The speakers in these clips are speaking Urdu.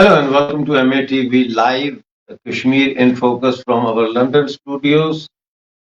Hello and welcome to MATV Live Kashmir in Focus from our London studios.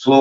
100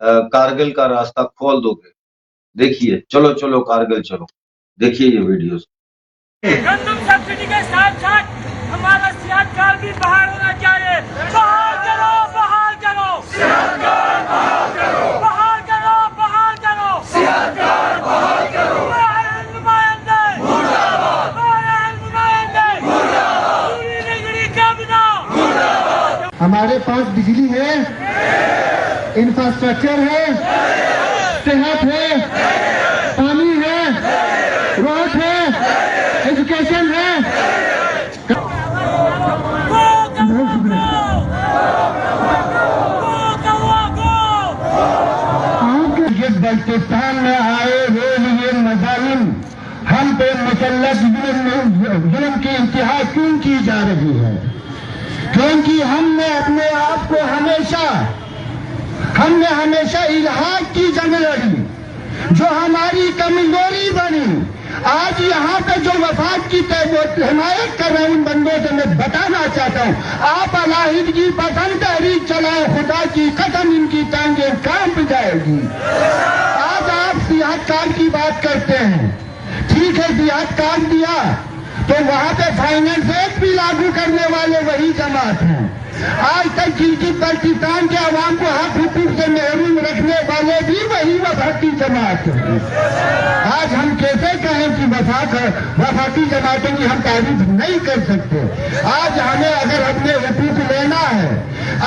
Kargil کا راستہ کھول دو گے. دیکھیے چلو چلو کارگل چلو, دیکھیے یہ ویڈیوز. گندم سبسڈی کے ساتھ ساتھ ہمارا صحت کار بھی بحال ہونا چاہیے. بحال کرو, بحال کرو, صحت کار بحال کرو, بحال کرو, بحال کرو, صحت کار بحال کرو. نمائندے مرد آباد, نمائندے مرد آباد, پوری نگری کا بنا مرد آباد. ہمارے پاس بجلی ہے, انفراسٹرکچر ہے, صحت ہے, پانی ہے, روڈ ہے, ایجوکیشن ہے. بلوچستان میں آئے ہوئے یہ مظالم ہم پہ مسلط ظلم کی انتہا کیوں کی جا رہی ہے؟ کیونکہ ہم نے اپنے آپ کو ہمیشہ الحاق کی جنگ لڑی, جو ہماری کمزوری بنی. آج یہاں پہ جو وفاق کی حمایت کر رہے ہیں ان بندوں سے میں بتانا چاہتا ہوں, آپ علیحدگی پسند تحریک چلائیں, خدا کی قسم ان کی ٹانگیں کانپ جائے گی. آج آپ سیاحت کار کی بات کرتے ہیں, ٹھیک ہے سیاحت کار دیا تو وہاں پہ فائنانس ایکٹ بھی لاگو کرنے والے وہی جماعت ہیں. آج تک گلگت بلتستان کے عوام کو حق حقوق سے محروم رکھنے والے بھی وہی وفاقی جماعت ہیں. آج ہم کیسے کہیں کہ وفاقی جماعتوں کی ہم تعریف نہیں کر سکتے. آج ہمیں اگر اپنے حقوق لینا ہے,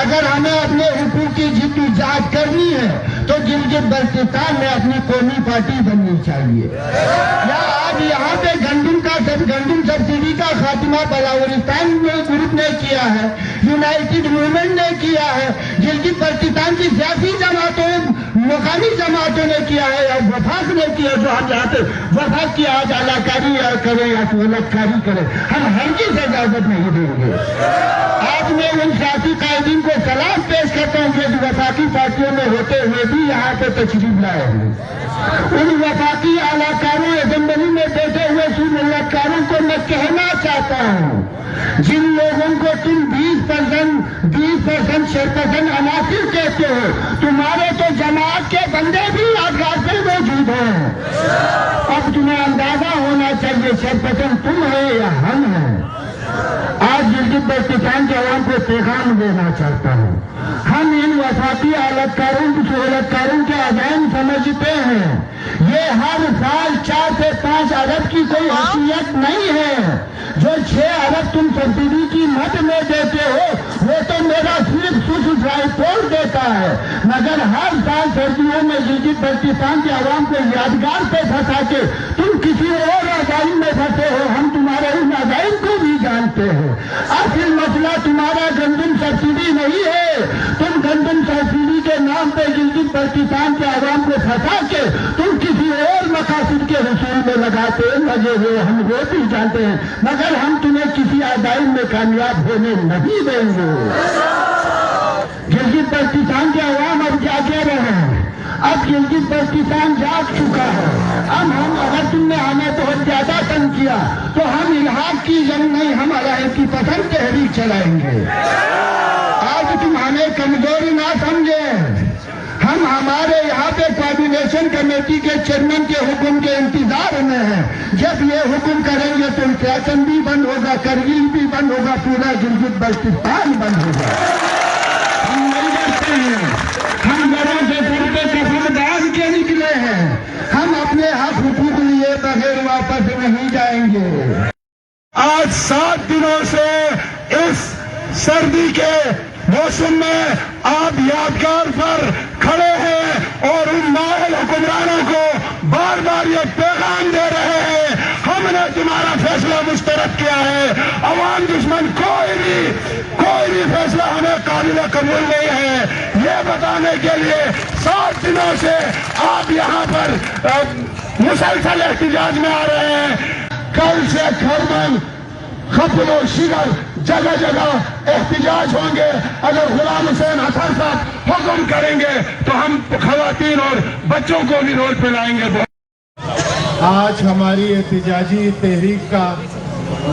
اگر ہمیں اپنے حقوق کی جدوجہد کرنی ہے تو گلگت بلتستان میں اپنی قومی پارٹی بننی چاہیے. یا آج یہاں پہ گندم سبسڈی کا خاتمہ بلاورستان گروپ نے کیا ہے, یونائٹڈ موومنٹ نے کیا ہے, گلگت بلتستان کی سیاسی جماعتوں مقامی جماعتوں نے کیا ہے, اور وفاق نے کیا. جو ہم یہاں پہ وفاق کی آج علاقاری کریں یا سہولتکاری کریں, ہم ہرگز اجازت نہیں دیں گے. آج میں ان سیاسی قائدین کو سلام پیش کرتا ہوں جو وفاقی پارٹیوں میں ہوتے ہوئے بھی یہاں پہ تشریف لائے ہیں. ان وفاقی اعلاکاروں اسمبلی میں بیٹھے ہوئے ملتکاروں کو میں کہنا چاہتا ہوں, جن لوگوں کو تم 20% شرپسند عناصر کہتے ہو, تمہارے تو جماعت کے بندے بھی آزاد میں موجود ہیں. اب تمہیں اندازہ ہونا چاہیے شرپسند تم ہے یا ہم ہیں. آج گلگت بلتستان کے عوام کو پیغام دینا چاہتا ہوں, ہم ان وفاقی سہولتکاروں کے عزائم سمجھتے ہیں. یہ ہر سال 4 سے 5 ارب کی کوئی حیثیت نہیں ہے. جو 6 ارب تم سبسڈی کی مد میں دیتے ہو وہ تو میرا صرف ڈرائی پورٹ دیتا ہے, مگر ہر سال سردیوں میں گلگت بلتستان کے عوام کو یادگار پہ پھنسا کے تم کسی اور عزائم میں پھنسے ہو. ہم تمہارے ان عزائم کو بھی جانتے ہیں. اصل مسئلہ تمہارا گندم سبسڈی نہیں ہے. تم گندم سبسڈی کے نام پہ گلگت بلتستان کے عوام کو پھنسا کے تم کسی اور مقاصد کے حصول میں لگے ہوئے, ہم وہ بھی جانتے ہیں, مگر ہم تمہیں کسی عزائم میں کامیاب ہونے نہیں دیں گے. گلگت بلتستان کے عوام اب کیا کہہ رہے ہیں؟ اب گلگت بلتستان جاگ چکا ہے. اب ہم اگر تم نے ہمیں بہت زیادہ تنگ کیا تو ہم الحاق کی جنگ نہیں, ہم علیحدگی پسند تحریک چلائیں گے. آج تم ہمیں کمزوری نہ سمجھیں. ہم ہمارے یہاں پہ کوآرڈینیشن کمیٹی کے چیئرمین کے حکم کے انتظار میں ہیں. جب یہ حکم کریں گے تو انفلیشن بھی بند ہوگا, کرگل بھی بند ہوگا, پورا گلگت بلتستان بند ہوگا. ہم نہیں ڈرتے ہیں, ہم گھروں سے سر پہ کفن باندھ کے نکلے ہیں. ہم اپنے حق حقوق لیے بغیر واپس نہیں جائیں گے. آج 7 دنوں سے اس سردی کے موسم میں آپ یادگار پر کھڑے ہیں اور ان نااہل حکمرانوں کو بار بار یہ پیغام دے رہے ہیں, ہم نے تمہارا فیصلہ مسترد کیا ہے. عوام دشمن کوئی بھی فیصلہ ہمیں قابل قبول نہیں ہے. یہ بتانے کے لیے 7 دنوں سے آپ یہاں پر مسلسل احتجاج میں آ رہے ہیں. کل سے کھرمن, خپل و شگر جگہ جگہ احتجاج ہوں گے. اگر غلام حسین حسن صاحب حکم کریں گے تو ہم خواتین اور بچوں کو بھی روڈ پہ لائیں گے. آج ہماری احتجاجی تحریک کا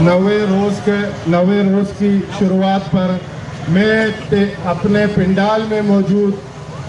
90 روز کی شروعات پر میں اپنے پنڈال میں موجود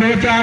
2 4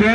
2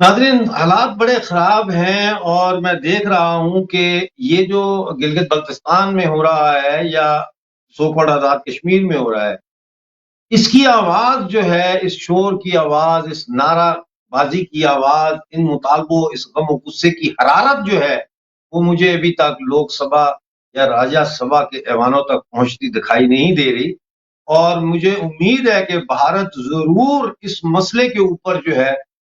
ناظرین حالات بڑے خراب ہیں اور میں دیکھ رہا ہوں کہ یہ جو گلگت بلتستان میں ہو رہا ہے یا سو کالڈ آزاد کشمیر میں ہو رہا ہے، اس کی آواز جو ہے، اس شور کی آواز، اس نعرہ بازی کی آواز، ان مطالبوں، اس غم و غصے کی حرارت جو ہے وہ مجھے ابھی تک لوک سبھا یا راجیہ سبھا کے ایوانوں تک پہنچتی دکھائی نہیں دے رہی، اور مجھے امید ہے کہ بھارت ضرور اس مسئلے کے اوپر جو ہے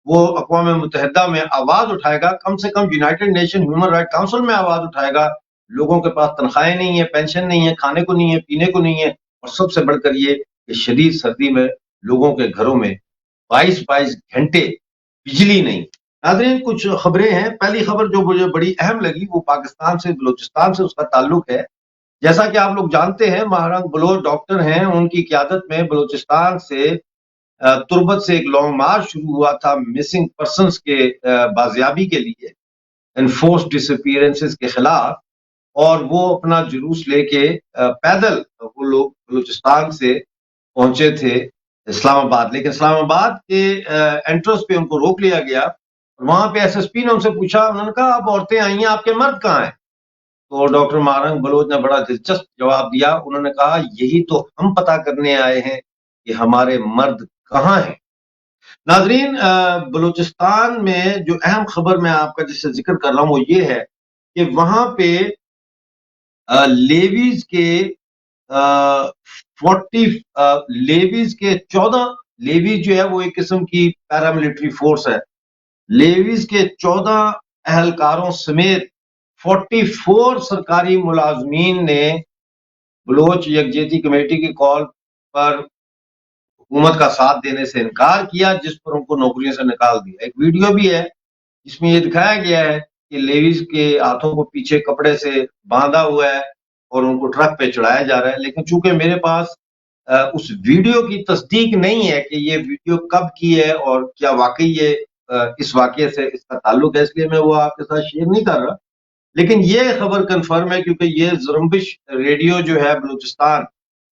وہ اقوام متحدہ میں آواز اٹھائے گا، کم سے کم United Nation human right council میں آواز اٹھائے گا۔ لوگوں کے پاس تنخواہیں نہیں ہیں، پینشن نہیں ہے، کھانے کو نہیں ہے، پینے کو نہیں ہے، اور سب سے بڑھ کر یہ کہ شدید سردی میں لوگوں کے گھروں میں 22 گھنٹے بجلی نہیں۔ ناظرین کچھ خبریں ہیں۔ پہلی خبر جو مجھے بڑی اہم لگی وہ پاکستان سے بلوچستان سے اس کا تعلق ہے۔ جیسا کہ آپ لوگ جانتے ہیں، مہارنگ بلوچ ڈاکٹر ہیں، ان کی قیادت میں بلوچستان سے تربت سے ایک لانگ مارچ شروع ہوا تھا مسنگ پرسنز کے بازیابی کے لیے، انفورس ڈسپیئرنسز کے خلاف، اور وہ اپنا جلوس لے کے پیدل وہ لوگ بلوچستان سے پہنچے تھے اسلام آباد، لیکن اسلام آباد کے انٹرنس پہ ان کو روک لیا گیا۔ وہاں پہ ایس ایس پی نے ان سے پوچھا، انہوں نے کہا اب عورتیں آئی ہیں، آپ کے مرد کہاں ہیں؟ تو ڈاکٹر مہارنگ بلوچ نے بڑا دلچسپ جواب دیا، انہوں نے کہا یہی تو ہم پتہ کرنے آئے ہیں کہ ہمارے مرد کہاں ہیں۔ ناظرین بلوچستان میں جو اہم خبر میں آپ کا جس سے ذکر کر رہا ہوں وہ یہ ہے کہ وہاں پہ لیویز کے 14 لیویز جو ہے وہ ایک قسم کی پیراملٹری فورس ہے، لیویز کے 14 اہلکاروں سمیت 44 سرکاری ملازمین نے بلوچ یکجہتی کمیٹی کی کال پر حکومت کا ساتھ دینے سے انکار کیا، جس پر ان کو نوکریوں سے نکال دیا۔ ایک ویڈیو بھی ہے جس میں یہ دکھایا گیا ہے کہ لیویز کے ہاتھوں کو پیچھے کپڑے سے باندھا ہوا ہے اور ان کو ٹرک پہ چڑھایا جا رہا ہے، لیکن چونکہ میرے پاس اس ویڈیو کی تصدیق نہیں ہے کہ یہ ویڈیو کب کی ہے اور کیا واقعی یہ اس واقعے سے اس کا تعلق ہے، اس لیے میں وہ آپ کے ساتھ شیئر نہیں کر رہا، لیکن یہ خبر کنفرم ہے کیونکہ یہ زرمبش ریڈیو جو ہے بلوچستان،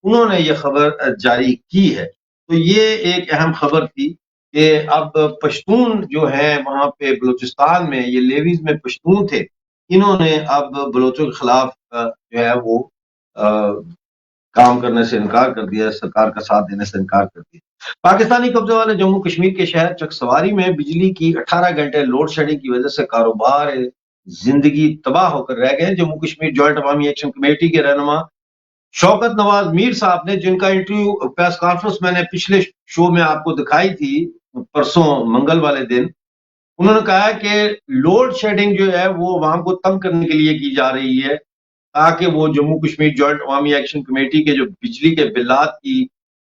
انہوں نے یہ خبر جاری کی ہے۔ تو یہ ایک اہم خبر تھی کہ اب پشتون جو ہیں وہاں پہ بلوچستان میں، یہ لیویز میں پشتون تھے، انہوں نے اب بلوچوں کے خلاف جو ہے وہ کام کرنے سے انکار کر دیا، سرکار کا ساتھ دینے سے انکار کر دیا۔ پاکستانی قبضے والے جموں کشمیر کے شہر چک سواری میں بجلی کی 18 گھنٹے لوڈ شیڈنگ کی وجہ سے کاروبار زندگی تباہ ہو کر رہ گئے۔ جموں کشمیر جوائنٹ عوامی ایکشن کمیٹی کے رہنما شوکت نواز میر صاحب نے، جن کا انٹرویو پریس کانفرنس میں نے پچھلے شو میں آپ کو دکھائی تھی پرسوں منگل والے دن، انہوں نے کہا کہ لوڈ شیڈنگ جو ہے وہ عوام کو تنگ کرنے کے لیے کی جا رہی ہے تاکہ وہ جموں کشمیر جوائنٹ عوامی ایکشن کمیٹی کے جو بجلی کے بلات کی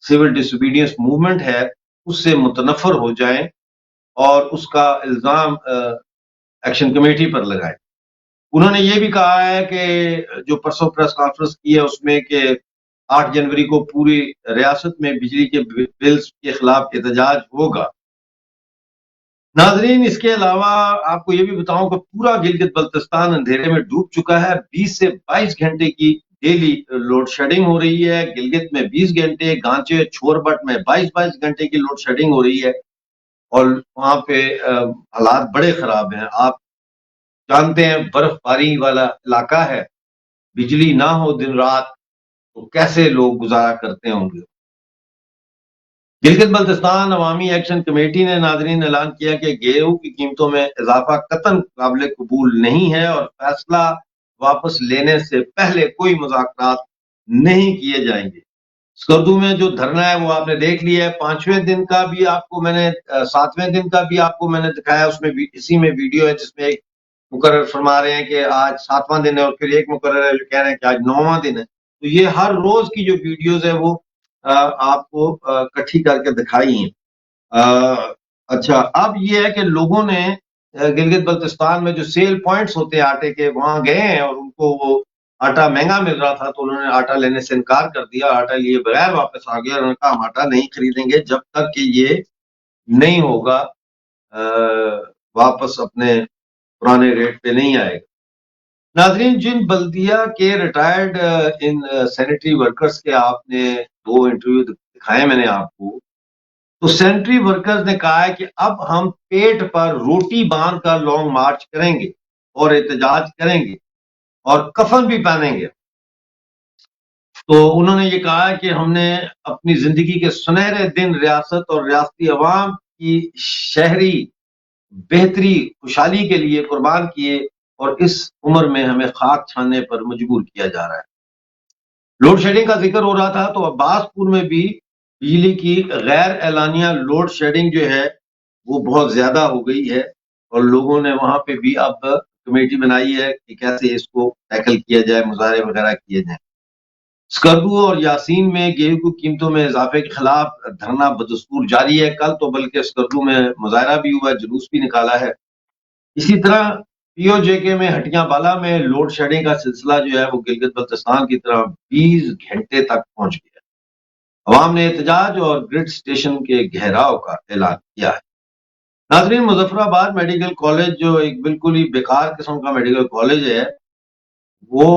سول ڈس اوبیڈینس موومنٹ ہے اس سے متنفر ہو جائیں اور اس کا الزام ایکشن کمیٹی پر لگائیں۔ انہوں نے یہ بھی کہا ہے کہ جو پرسوں پریس کانفرنس کی ہے اس میں کہ 8 جنوری کو پوری ریاست میں بجلی کے بلز کے خلاف احتجاج ہوگا۔ ناظرین اس کے علاوہ آپ کو یہ بھی بتاؤں کہ پورا گلگت بلتستان اندھیرے میں ڈوب چکا ہے۔ 20 سے 22 گھنٹے کی ڈیلی لوڈ شیڈنگ ہو رہی ہے۔ گلگت میں 20 گھنٹے، گانچے چھوربٹ میں 22 گھنٹے کی لوڈ شیڈنگ ہو رہی ہے، اور وہاں پہ حالات بڑے خراب ہیں۔ آپ جانتے ہیں برف باری والا علاقہ ہے، بجلی نہ ہو دن رات تو کیسے لوگ گزارا کرتے ہوں گے۔ گلگت بلتستان عوامی ایکشن کمیٹی نے ناظرین اعلان کیا کہ گیہوں کی قیمتوں میں اضافہ قطعاً قابل قبول نہیں ہے اور فیصلہ واپس لینے سے پہلے کوئی مذاکرات نہیں کیے جائیں گے۔ اسکردو میں جو دھرنا ہے وہ آپ نے دیکھ لیا ہے، 5ویں دن کا بھی آپ کو میں نے 7ویں دن کا بھی آپ کو میں نے دکھایا، اس میں اسی میں ویڈیو ہے جس میں ایک مقرر فرما رہے ہیں کہ آج 7واں دن ہے، اور پھر ایک مقرر ہے جو کہہ رہے ہیں کہ آج 9واں دن ہے۔ تو یہ ہر روز کی جو ویڈیوز ہے وہ آپ کو اکٹھی کر کے دکھائی ہیں۔ اچھا، اب یہ ہے کہ لوگوں نے گلگت بلتستان میں جو سیل پوائنٹس ہوتے ہیں آٹے کے، وہاں گئے ہیں اور ان کو وہ آٹا مہنگا مل رہا تھا تو انہوں نے آٹا لینے سے انکار کر دیا، آٹا لیے بغیر واپس آ گیا، انہوں نے کہا ہم آٹا نہیں خریدیں گے جب تک کہ یہ نہیں ہوگا واپس اپنے پرانے ریٹ پہ نہیں آئے گا۔ ناظرین جن بلدیہ کے ریٹائرڈ ان سینیٹری ورکرز کے آپ نے 2 انٹرویو دکھائے میں نے آپ کو، تو سینٹری ورکرز نے کہا ہے کہ اب ہم پیٹ پر روٹی باندھ کر لانگ مارچ کریں گے اور احتجاج کریں گے اور کفن بھی پہنیں گے. تو انہوں نے یہ کہا کہ ہم نے اپنی زندگی کے سنہرے دن ریاست اور ریاستی عوام کی شہری بہتری خوشحالی کے لیے قربان کیے اور اس عمر میں ہمیں خاک چھاننے پر مجبور کیا جا رہا ہے. لوڈ شیڈنگ کا ذکر ہو رہا تھا تو عباس پور میں بھی بجلی کی غیر اعلانیہ لوڈ شیڈنگ جو ہے وہ بہت زیادہ ہو گئی ہے اور لوگوں نے وہاں پہ بھی اب کمیٹی بنائی ہے کہ کیسے اس کو ٹیکل کیا جائے، مظاہرے وغیرہ کیے جائیں. اسکردو اور یاسین میں گیہوں کی قیمتوں میں اضافے کے خلاف دھرنا بدستور جاری ہے. کل تو بلکہ اسکردو میں مظاہرہ بھی ہوا ہے، جلوس بھی نکالا ہے. اسی طرح پی او جے کے میں ہٹیاں بالا میں لوڈ شیڈنگ کا سلسلہ جو ہے وہ گلگت بلتستان کی طرح 20 گھنٹے تک پہنچ گیا. عوام نے احتجاج اور گریڈ اسٹیشن کے گھیراؤ کا اعلان کیا ہے. ناظرین، مظفر آباد میڈیکل کالج جو ایک بالکل ہی بیکار قسم کا میڈیکل کالج ہے، وہ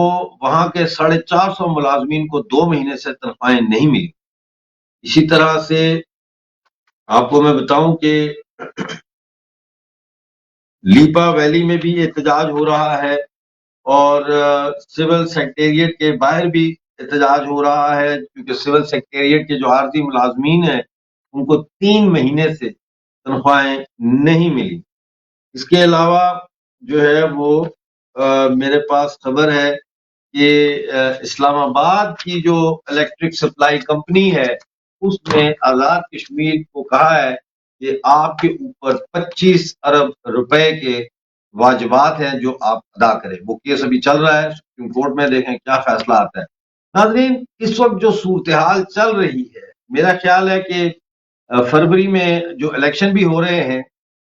وہاں کے 450 ملازمین کو 2 مہینے سے تنخواہیں نہیں ملی. اسی طرح سے آپ کو میں بتاؤں کہ لیپا ویلی میں بھی احتجاج ہو رہا ہے اور سول سیکریٹریٹ کے باہر بھی احتجاج ہو رہا ہے، کیونکہ سول سیکریٹریٹ کے جو عارضی ملازمین ہیں ان کو 3 مہینے سے تنخواہیں نہیں ملی. اس کے علاوہ جو ہے وہ میرے پاس خبر ہے کہ اسلام آباد کی جو الیکٹرک سپلائی کمپنی ہے اس نے آزاد کشمیر کو کہا ہے کہ آپ کے اوپر 25 ارب روپے کے واجبات ہیں جو آپ ادا کریں. وہ کیس ابھی چل رہا ہے سپریم کورٹ میں، دیکھیں کیا فیصلہ آتا ہے. ناظرین، اس وقت جو صورتحال چل رہی ہے، میرا خیال ہے کہ فروری میں جو الیکشن بھی ہو رہے ہیں،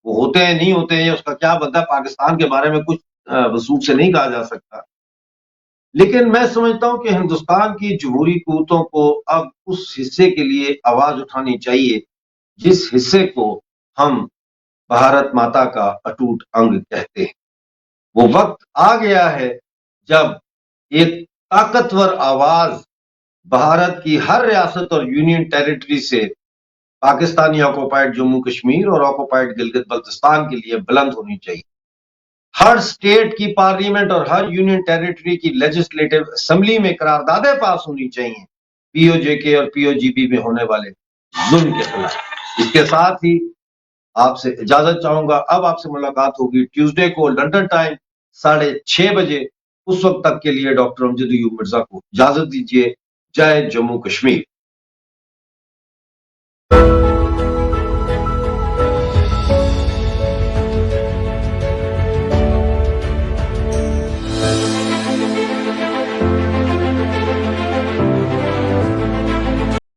وہ ہوتے ہیں نہیں ہوتے ہیں اس کا کیا بنتا ہے، پاکستان کے بارے میں کچھ وثوق سے نہیں کہا جا سکتا. لیکن میں سمجھتا ہوں کہ ہندوستان کی جمہوری قوتوں کو اب اس حصے کے لیے آواز اٹھانی چاہیے جس حصے کو ہم بھارت ماتا کا اٹوٹ انگ کہتے ہیں. وہ وقت آ گیا ہے جب ایک طاقتور آواز بھارت کی ہر ریاست اور یونین ٹیریٹری سے پاکستانی آکوپائڈ جموں کشمیر اور آکوپائڈ گلگت بلتستان کے لیے بلند ہونی چاہیے. ہر سٹیٹ کی پارلیمنٹ اور ہر یونین ٹیریٹری کی لیجسلیٹو اسمبلی میں قراردادیں پاس ہونی چاہیے پی او جے کے اور پی او جی بی میں ہونے والے ظلم کے خلاف. اس کے ساتھ ہی آپ سے اجازت چاہوں گا. اب آپ سے ملاقات ہوگی ٹیوزڈے کو لنڈن ٹائم 6:30 بجے. اس وقت تک کے لیے ڈاکٹر امجد ایوب مرزا کو اجازت دیجیے. جے جموں کشمیر.